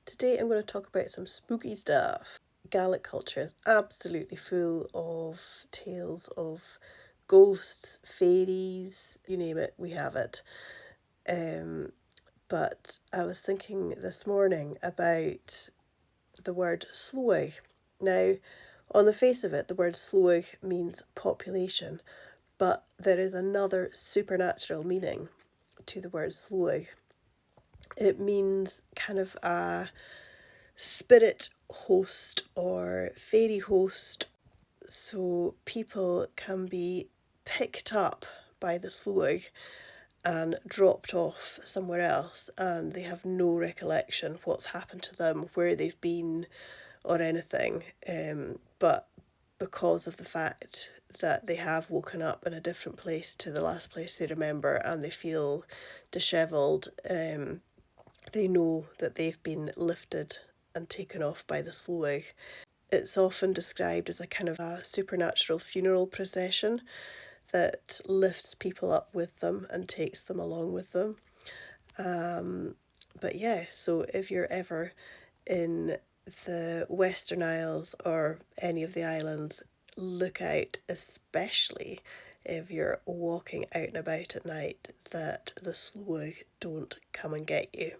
Today I'm going to talk about some spooky stuff. Gaelic culture is absolutely full of tales of ghosts, fairies, you name it, we have it. But I was thinking this morning about the word slóig. Now, on the face of it, the word slóig means population, but there is another supernatural meaning to the word slóig. It means kind of a spirit host or fairy host. So people can be picked up by the slóig and dropped off somewhere else, and they have no recollection what's happened to them, where they've been, or anything. But because of the fact that they have woken up in a different place to the last place they remember, and they feel dishevelled, they know that they've been lifted and taken off by the slóig. It's often described as a kind of a supernatural funeral procession that lifts people up with them and takes them along with them. But yeah, so if you're ever in the Western Isles or any of the islands, look out, especially if you're walking out and about at night, that the slóig don't come and get you.